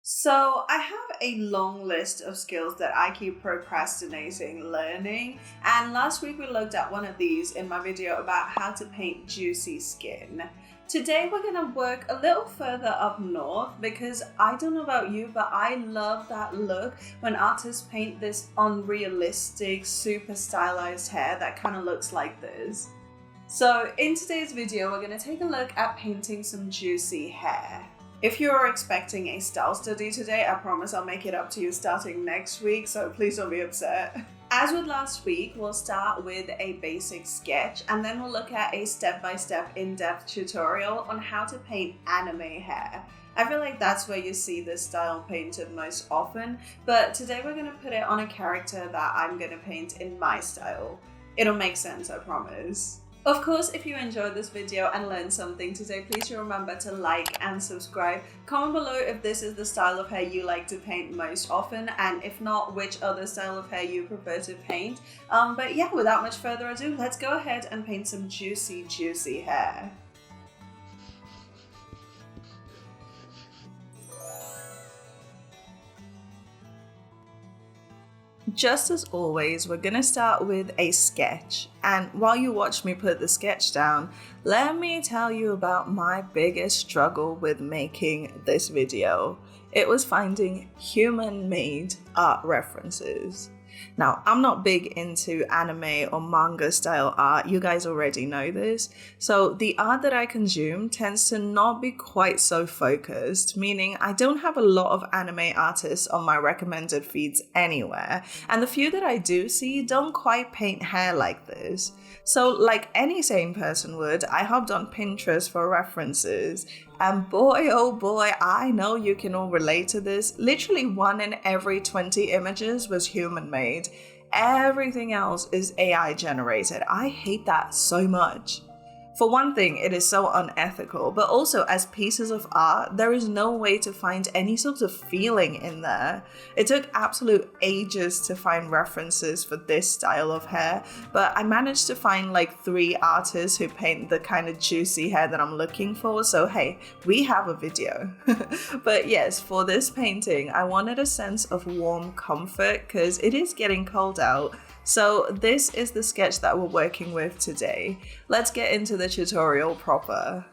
So, I have a long list of skills that I keep procrastinating learning, and last week we looked at one of these in my video about how to paint juicy skin. Today we're going to work a little further up north because I don't know about you, but I love that look when artists paint this unrealistic, super stylized hair that kind of looks like this. So, in today's video, we're going to take a look at painting some juicy hair. If you're expecting a style study today, I promise I'll make it up to you starting next week, so please don't be upset. As with last week, we'll start with a basic sketch and then we'll look at a step-by-step in-depth tutorial on how to paint anime hair. I feel like that's where you see this style painted most often, but today we're going to put it on a character that I'm going to paint in my style. It'll make sense, I promise. Of course, if you enjoyed this video and learned something today, please do remember to like and subscribe. Comment below if this is the style of hair you like to paint most often, and if not, which other style of hair you prefer to paint. But yeah, without much further ado, let's go ahead and paint some juicy hair. Just as always, we're gonna start with a sketch. And while you watch me put the sketch down, let me tell you about my biggest struggle with making this video. It was finding human-made art references. Now, I'm not big into anime or manga style art, you guys already know this, so the art that I consume tends to not be quite so focused, meaning I don't have a lot of anime artists on my recommended feeds anywhere, and the few that I do see don't quite paint hair like this. So like any sane person would, I hopped on Pinterest for references, and boy oh boy, I know you can all relate to this. Literally 1 in every 20 images was human made. Everything else is AI generated. I hate that so much. For one thing, it is so unethical, but also as pieces of art, there is no way to find any sort of feeling in there. It took absolute ages to find references for this style of hair, but I managed to find like 3 artists who paint the kind of juicy hair that I'm looking for, so hey, we have a video. But yes, for this painting, I wanted a sense of warm comfort because it is getting cold out. So this is the sketch that we're working with today. Let's get into the tutorial proper.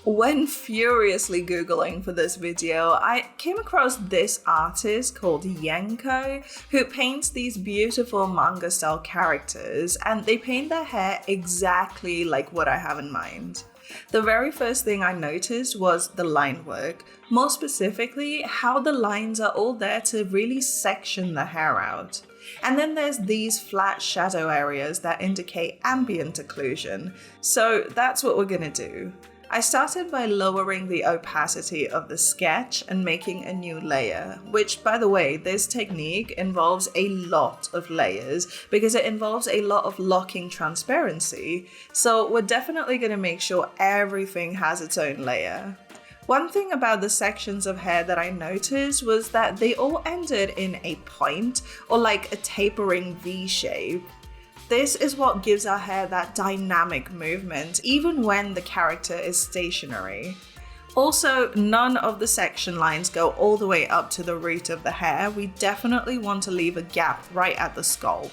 When furiously Googling for this video, I came across this artist called Yenko, who paints these beautiful manga style characters, and they paint their hair exactly like what I have in mind. The very first thing I noticed was the line work, more specifically how the lines are all there to really section the hair out. And then there's these flat shadow areas that indicate ambient occlusion, so that's what we're gonna do. I started by lowering the opacity of the sketch and making a new layer, which, by the way, this technique involves a lot of layers because it involves a lot of locking transparency, so we're definitely going to make sure everything has its own layer. One thing about the sections of hair that I noticed was that they all ended in a point or like a tapering V shape. This is what gives our hair that dynamic movement, even when the character is stationary. Also, none of the section lines go all the way up to the root of the hair. We definitely want to leave a gap right at the scalp.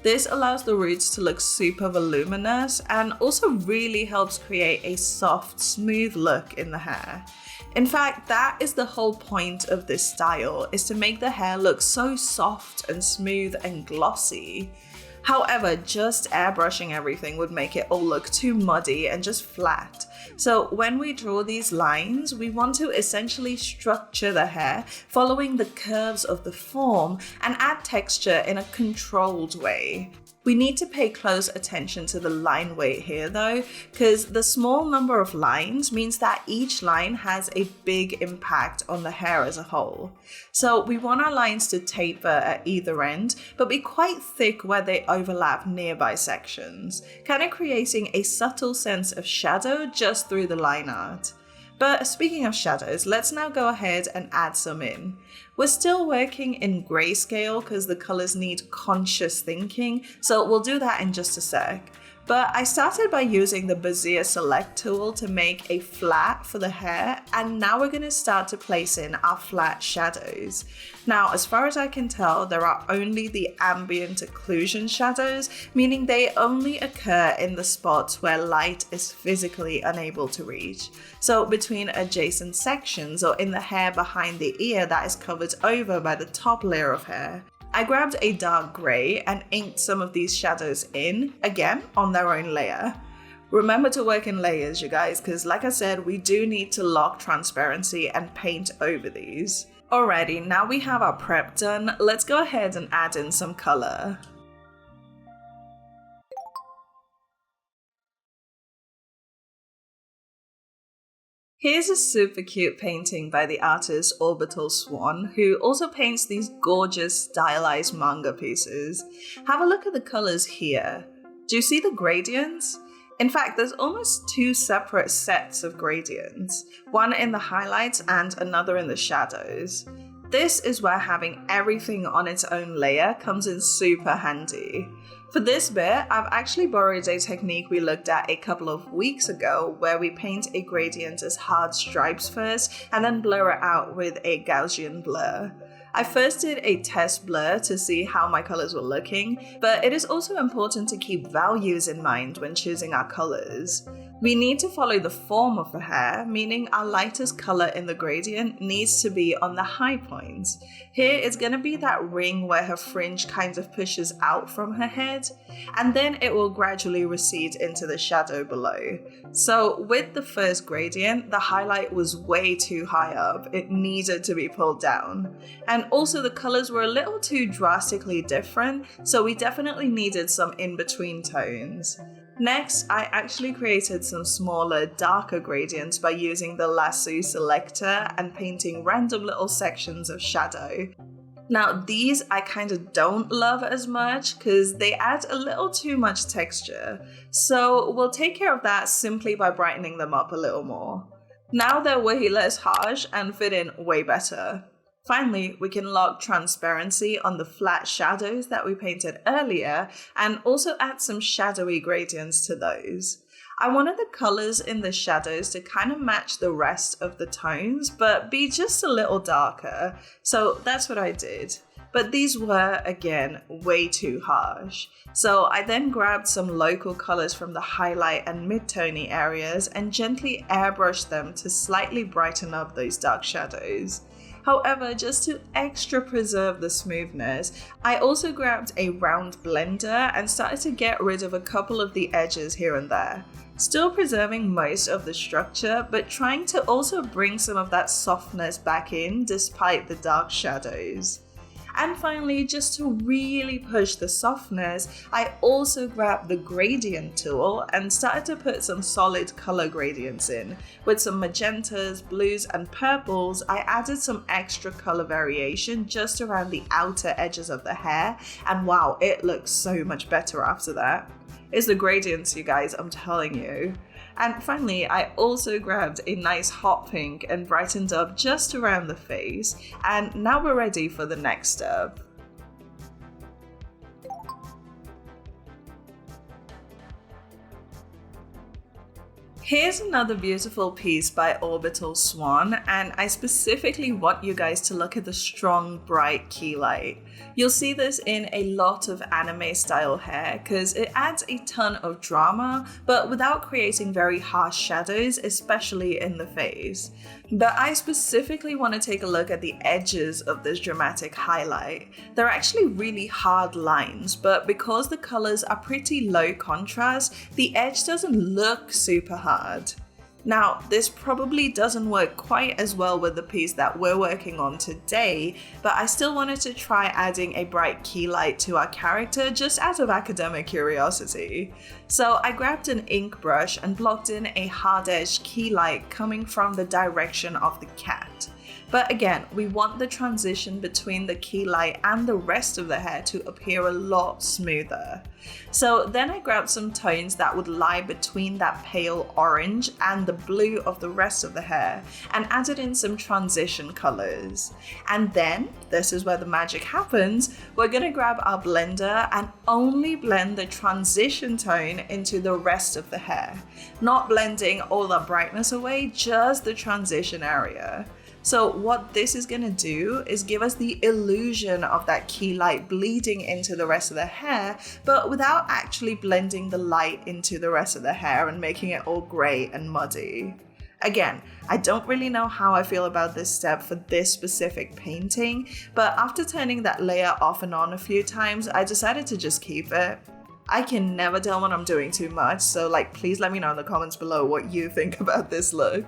This allows the roots to look super voluminous and also really helps create a soft, smooth look in the hair. In fact, that is the whole point of this style, is to make the hair look so soft and smooth and glossy. However, just airbrushing everything would make it all look too muddy and just flat. So when we draw these lines, we want to essentially structure the hair following the curves of the form and add texture in a controlled way. We need to pay close attention to the line weight here though, because the small number of lines means that each line has a big impact on the hair as a whole. So we want our lines to taper at either end, but be quite thick where they overlap nearby sections, kind of creating a subtle sense of shadow just through the line art. But speaking of shadows, let's now go ahead and add some in. We're still working in grayscale because the colors need conscious thinking, so we'll do that in just a sec. But I started by using the Bezier Select tool to make a flat for the hair, and now we're going to start to place in our flat shadows. Now, as far as I can tell, there are only the ambient occlusion shadows, meaning they only occur in the spots where light is physically unable to reach. So between adjacent sections or in the hair behind the ear that is covered over by the top layer of hair. I grabbed a dark grey and inked some of these shadows in, again, on their own layer. Remember to work in layers, you guys, because like I said, we do need to lock transparency and paint over these. Alrighty, now we have our prep done, let's go ahead and add in some colour. Here's a super cute painting by the artist Orbital Swan, who also paints these gorgeous stylized manga pieces. Have a look at the colours here. Do you see the gradients? In fact, there's almost two separate sets of gradients, one in the highlights and another in the shadows. This is where having everything on its own layer comes in super handy. For this bit, I've actually borrowed a technique we looked at a couple of weeks ago where we paint a gradient as hard stripes first and then blur it out with a Gaussian blur. I first did a test blur to see how my colors were looking, but it is also important to keep values in mind when choosing our colors. We need to follow the form of the hair, meaning our lightest color in the gradient needs to be on the high points. Here it's going to be that ring where her fringe kind of pushes out from her head, and then it will gradually recede into the shadow below. So with the first gradient, the highlight was way too high up, it needed to be pulled down. And also the colors were a little too drastically different, so we definitely needed some in-between tones. Next, I actually created some smaller, darker gradients by using the lasso selector and painting random little sections of shadow. Now these I kind of don't love as much because they add a little too much texture, so we'll take care of that simply by brightening them up a little more. Now they're way less harsh and fit in way better. Finally, we can lock transparency on the flat shadows that we painted earlier and also add some shadowy gradients to those. I wanted the colors in the shadows to kind of match the rest of the tones, but be just a little darker, so that's what I did. But these were, again, way too harsh. So I then grabbed some local colors from the highlight and mid-tony areas and gently airbrushed them to slightly brighten up those dark shadows. However, just to extra preserve the smoothness, I also grabbed a round blender and started to get rid of a couple of the edges here and there. Still preserving most of the structure, but trying to also bring some of that softness back in despite the dark shadows. And finally, just to really push the softness, I also grabbed the gradient tool and started to put some solid color gradients in. With some magentas, blues, and purples, I added some extra color variation just around the outer edges of the hair, and wow, it looks so much better after that. It's the gradients, you guys, I'm telling you. And finally, I also grabbed a nice hot pink and brightened up just around the face. And now we're ready for the next step. Here's another beautiful piece by Orbital Swan, and I specifically want you guys to look at the strong, bright key light. You'll see this in a lot of anime style hair because it adds a ton of drama, but without creating very harsh shadows, especially in the face. But I specifically want to take a look at the edges of this dramatic highlight. They're actually really hard lines, but because the colors are pretty low contrast, the edge doesn't look super hard. Now, this probably doesn't work quite as well with the piece that we're working on today, but I still wanted to try adding a bright key light to our character just out of academic curiosity. So I grabbed an ink brush and blocked in a hard-edged key light coming from the direction of the cat. But again, we want the transition between the key light and the rest of the hair to appear a lot smoother. So then I grabbed some tones that would lie between that pale orange and the blue of the rest of the hair and added in some transition colors. And then, this is where the magic happens, we're gonna grab our blender and only blend the transition tone into the rest of the hair. Not blending all the brightness away, just the transition area. So what this is going to do is give us the illusion of that key light bleeding into the rest of the hair, but without actually blending the light into the rest of the hair and making it all grey and muddy. Again, I don't really know how I feel about this step for this specific painting, but after turning that layer off and on a few times, I decided to just keep it. I can never tell when I'm doing too much, so please let me know in the comments below what you think about this look.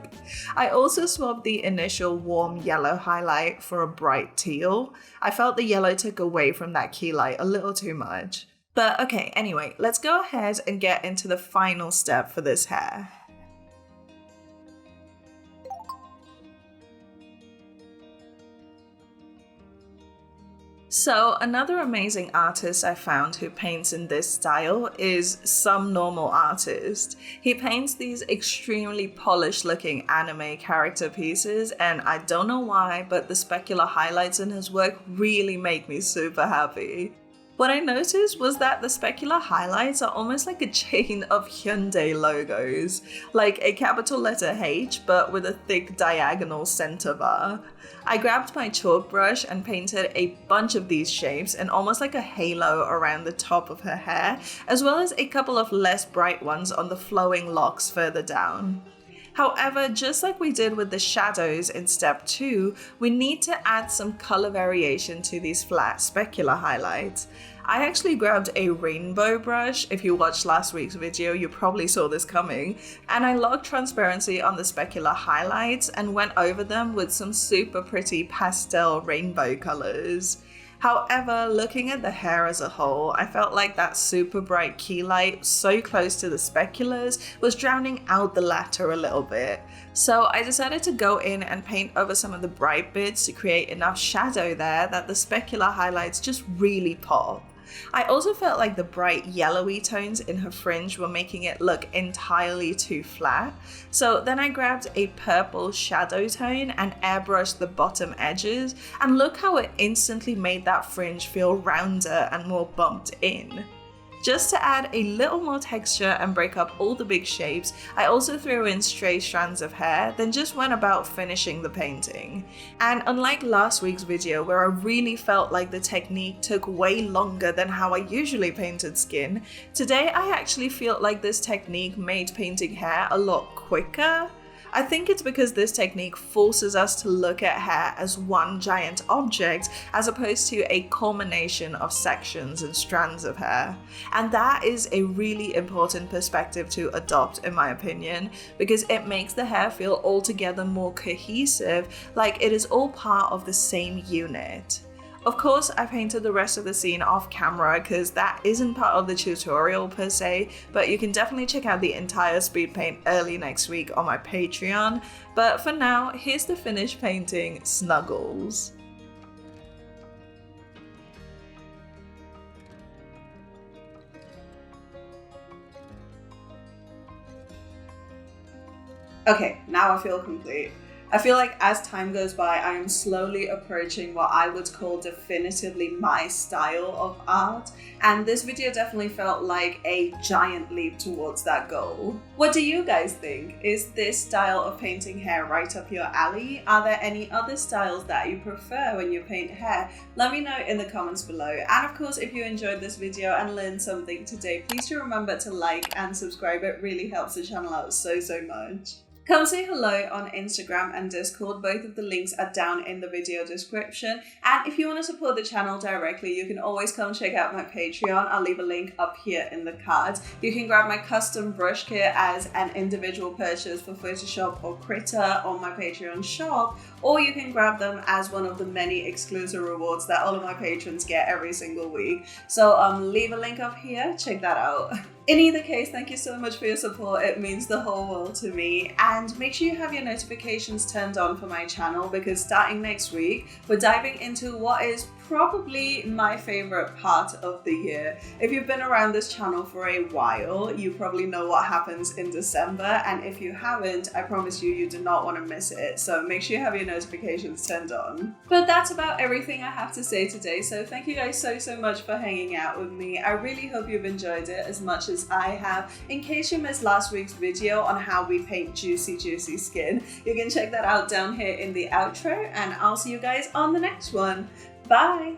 I also swapped the initial warm yellow highlight for a bright teal. I felt the yellow took away from that key light a little too much. But okay, anyway, let's go ahead and get into the final step for this hair. So another amazing artist I found who paints in this style is Some Normal Artist. He paints these extremely polished looking anime character pieces, and I don't know why, but the specular highlights in his work really make me super happy. What I noticed was that the specular highlights are almost like a chain of Hyundai logos, like a capital letter H but with a thick diagonal center bar. I grabbed my chalk brush and painted a bunch of these shapes and almost like a halo around the top of her hair, as well as a couple of less bright ones on the flowing locks further down. However, just like we did with the shadows in step 2, we need to add some color variation to these flat specular highlights. I actually grabbed a rainbow brush. If you watched last week's video, you probably saw this coming. And I logged transparency on the specular highlights and went over them with some super pretty pastel rainbow colors. However, looking at the hair as a whole, I felt like that super bright key light so close to the speculars was drowning out the latter a little bit. So I decided to go in and paint over some of the bright bits to create enough shadow there that the specular highlights just really pop. I also felt like the bright yellowy tones in her fringe were making it look entirely too flat. So then I grabbed a purple shadow tone and airbrushed the bottom edges, and look how it instantly made that fringe feel rounder and more bumped in. Just to add a little more texture and break up all the big shapes, I also threw in stray strands of hair, then just went about finishing the painting. And unlike last week's video where I really felt like the technique took way longer than how I usually painted skin, today I actually feel like this technique made painting hair a lot quicker. I think it's because this technique forces us to look at hair as one giant object as opposed to a culmination of sections and strands of hair. And that is a really important perspective to adopt, in my opinion, because it makes the hair feel altogether more cohesive, like it is all part of the same unit. Of course, I painted the rest of the scene off camera because that isn't part of the tutorial per se, but you can definitely check out the entire speed paint early next week on my Patreon. But for now, here's the finished painting, Snuggles. Okay, now I feel complete. I feel like as time goes by, I am slowly approaching what I would call definitively my style of art, and this video definitely felt like a giant leap towards that goal. What do you guys think? Is this style of painting hair right up your alley? Are there any other styles that you prefer when you paint hair? Let me know in the comments below. And of course, if you enjoyed this video and learned something today, please do remember to like and subscribe. It really helps the channel out so much. Come say hello on Instagram and Discord. Both of the links are down in the video description. And if you want to support the channel directly, you can always come check out my Patreon. I'll leave a link up here in the cards. You can grab my custom brush kit as an individual purchase for Photoshop or Critter on my Patreon shop, or you can grab them as one of the many exclusive rewards that all of my patrons get every single week. So leave a link up here. Check that out. In either case, thank you so much for your support. It means the whole world to me. And make sure you have your notifications turned on for my channel, because starting next week, we're diving into what is probably my favorite part of the year. If you've been around this channel for a while, you probably know what happens in December. And if you haven't, I promise you, you do not want to miss it. So make sure you have your notifications turned on. But that's about everything I have to say today. So thank you guys so much for hanging out with me. I really hope you've enjoyed it as much as I have. In case you missed last week's video on how we paint juicy skin, you can check that out down here in the outro, and I'll see you guys on the next one. Bye!